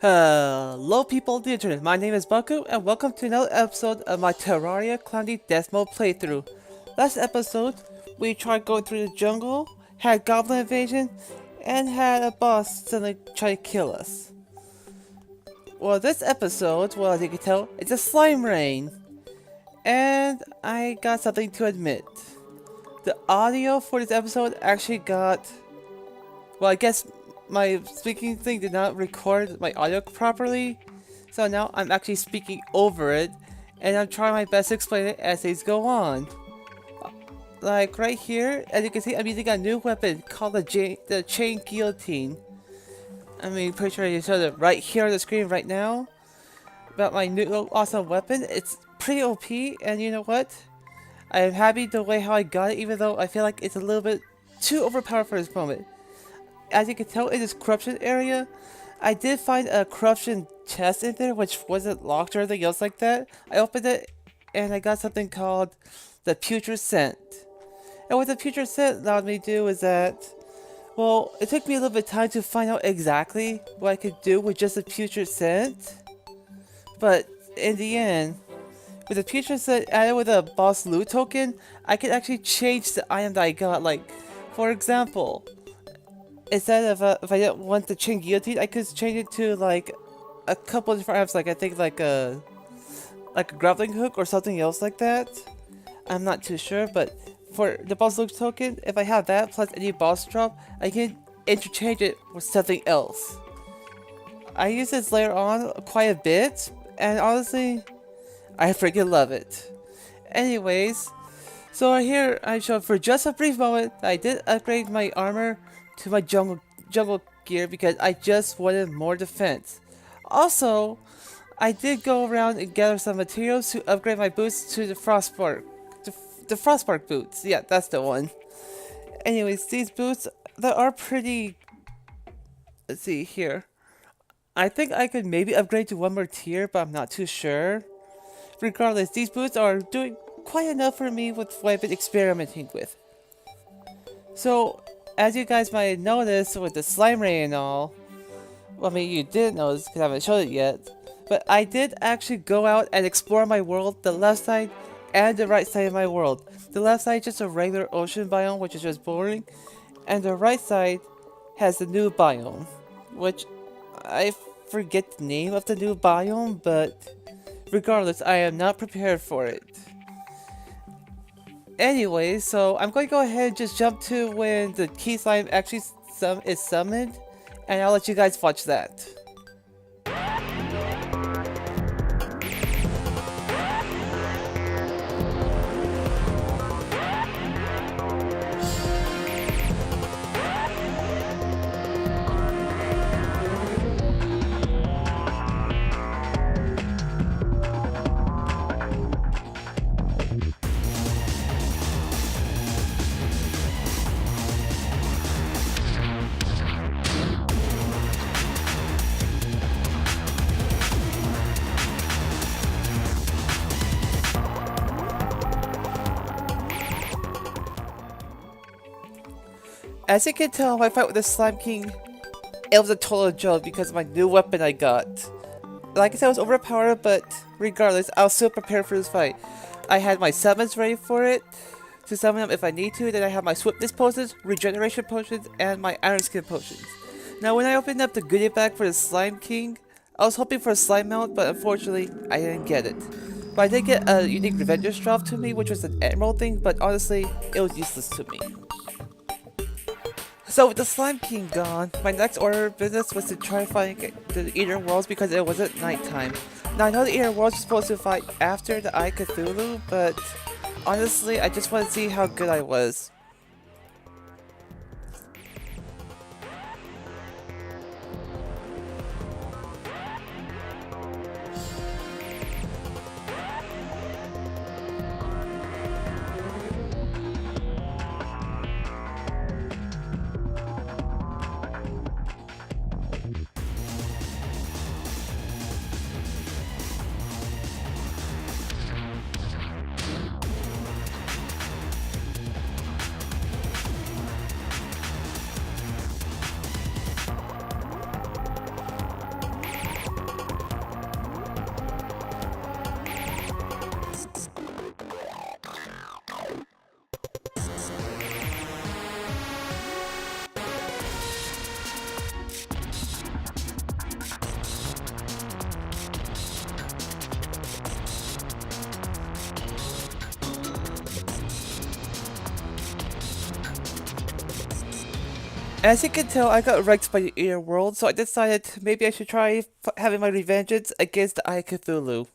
Hello people of the internet, my name is Baku and welcome to another episode of my Terraria Calamity Death Mode playthrough. Last episode, we tried going through the jungle, had goblin invasion, and had a boss suddenly try to kill us. Well, this episode, well as you can tell, it's a slime rain. And I got something to admit. The audio for this episode actually got... well, I guess my speaking thing did not record my audio properly, so now I'm actually speaking over it, and I'm trying my best to explain it as things go on. Like right here, as you can see, I'm using a new weapon called the chain guillotine. I mean, pretty sure you saw it right here on the screen right now. About my new awesome weapon, it's pretty OP, and you know what? I'm happy the way how I got it, even though I feel like it's a little bit too overpowered for this moment. As you can tell in this corruption area, I did find a corruption chest in there which wasn't locked or anything else like that. I opened it and I got something called the putrid scent. And what the putrid scent allowed me to do is that, well, it took me a little bit of time to find out exactly what I could do with just the putrid scent. But in the end, with the putrid scent added with a boss loot token, I could actually change the item that I got. Like, for example, instead of if I didn't want the chain guillotine, I could change it to like a couple of different items, like I think like a grappling hook or something else like that. I'm not too sure, but for the boss loot token, if I have that plus any boss drop, I can interchange it with something else. I use this later on quite a bit, and honestly, I freaking love it. Anyways, so right here I showed for just a brief moment that I did upgrade my armor to my jungle gear because I just wanted more defense. Also, I did go around and gather some materials to upgrade my boots to the Frostbark boots. Yeah, that's the one. Anyways, these boots, they are pretty... let's see here. I think I could maybe upgrade to one more tier, but I'm not too sure. Regardless, these boots are doing quite enough for me with what I've been experimenting with. So, as you guys might have noticed with the slime rain and all, well, I mean, you didn't notice because I haven't showed it yet, but I did actually go out and explore my world, the left side and the right side of my world. The left side is just a regular ocean biome, which is just boring, and the right side has the new biome, which I forget the name of the new biome, but regardless, I am not prepared for it. Anyway, so I'm going to go ahead and just jump to when the key slime actually is summoned, and I'll let you guys watch that. As you can tell, my fight with the Slime King, it was a total joke because of my new weapon I got. Like I said, it was overpowered, but regardless, I was still prepared for this fight. I had my summons ready for it, to summon them if I need to, then I have my swiftness potions, regeneration potions, and my iron skin potions. Now when I opened up the goodie bag for the Slime King, I was hoping for a slime mount, but unfortunately, I didn't get it. But I did get a unique Revenger's drop to me, which was an emerald thing, but honestly, it was useless to me. So with the Slime King gone, my next order of business was to try fighting the Eater Worlds because it wasn't nighttime. Now I know the Eater Worlds are supposed to fight after the Eye Cthulhu, but honestly I just want to see how good I was. As you can tell, I got wrecked by the Ear World, so I decided maybe I should try having my revengeance against the Eye Cthulhu.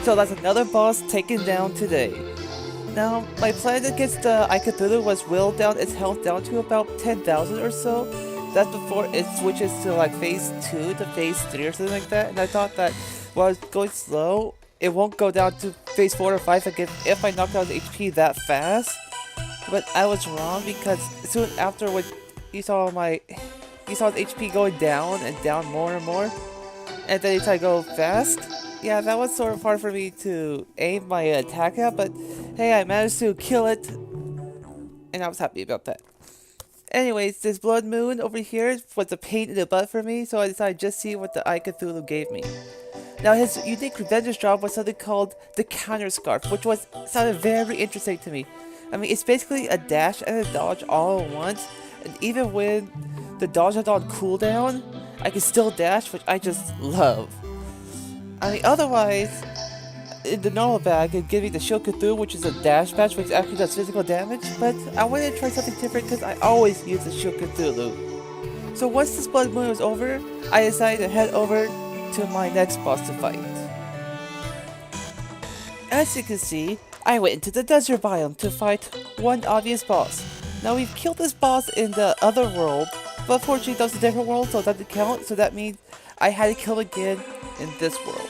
So that's another boss taken down today. Now, my plan against the Eye Cthulhu was whittle down its health down to about 10,000 or so. That's before it switches to like phase 2 to phase 3 or something like that. And I thought that while it's going slow, it won't go down to phase 4 or 5 again if I knock down the HP that fast. But I was wrong because soon after when you saw his HP going down and down more and more, and then you try to go fast. Yeah, that was sort of hard for me to aim my attack at, but hey, I managed to kill it, and I was happy about that. Anyways, this Blood Moon over here was a pain in the butt for me, so I decided to just see what the Eye Cthulhu gave me. Now, his unique revenge drop was something called the Counter Scarf, which sounded very interesting to me. I mean, it's basically a dash and a dodge all at once, and even when the dodge is on cooldown, I can still dash, which I just love. I mean, otherwise, in the normal bag, it'd give me the Shield Cthulhu, which is a dash patch, which actually does physical damage, but I wanted to try something different because I always use the Shield Cthulhu. So once this Blood Moon was over, I decided to head over to my next boss to fight. As you can see, I went into the desert biome to fight one obvious boss. Now we've killed this boss in the other world, but unfortunately that was a different world, so that didn't count, so that means I had to kill him again in this world.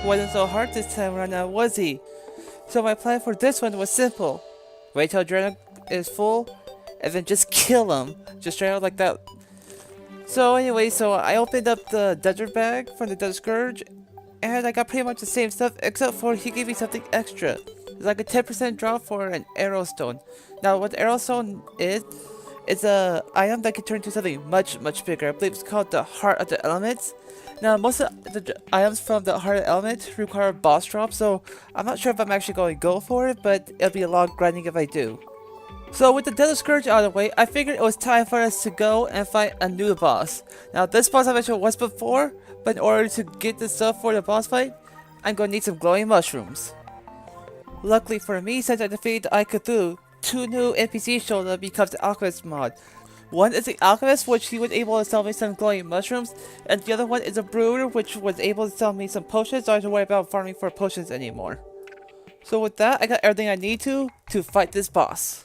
Wasn't so hard this time around now, was he? So my plan for this one was simple. Wait till adrenaline is full, and then just kill him. Just straight out like that. So anyway, so I opened up the desert bag from the Desert Scourge, and I got pretty much the same stuff, except for he gave me something extra. It's like a 10% drop for an arrow stone. Now what the arrow stone is, it's a item that can turn into something much bigger. I believe it's called the Heart of the Elements. Now, most of the items from the Heart of the Element require boss drops, so I'm not sure if I'm actually going to go for it, but it'll be a lot of grinding if I do. So with the Desert Scourge out of the way, I figured it was time for us to go and fight a new boss. Now, this boss I mentioned once before, but in order to get the stuff for the boss fight, I'm going to need some glowing mushrooms. Luckily for me, since I defeated the Eye Cthulhu, 2 new NPCs showed up because the Alchemist mod. One is the Alchemist, which he was able to sell me some glowing mushrooms, and the other one is a Brewer, which was able to sell me some potions, so I don't have to worry about farming for potions anymore. So with that, I got everything I need to fight this boss.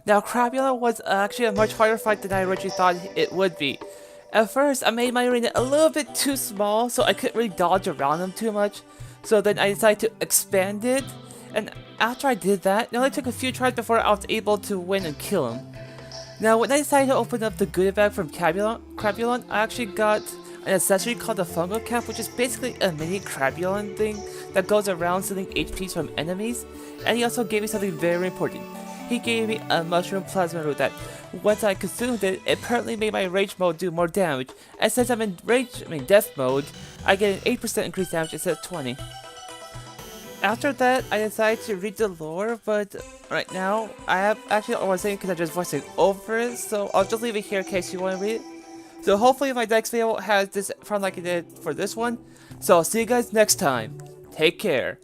Now, Crabula was actually a much harder fight than I originally thought it would be. At first, I made my arena a little bit too small, so I couldn't really dodge around him too much. So then I decided to expand it, and after I did that, it only took a few tries before I was able to win and kill him. Now, when I decided to open up the goodie bag from Crabulon, I actually got an accessory called the Fungal Cap, which is basically a mini Crabulon thing that goes around stealing HPs from enemies, and he also gave me something very important. He gave me a Mushroom Plasma Root that, once I consumed it, it apparently made my Rage mode do more damage, and since I'm in Death mode, I get an 8% increased damage instead of 20. After that, I decided to read the lore, but right now, I have actually all I'm saying because I'm just voicing over it, so I'll just leave it here in case you want to read it. So hopefully my next video has this from like it did for this one. So I'll see you guys next time. Take care.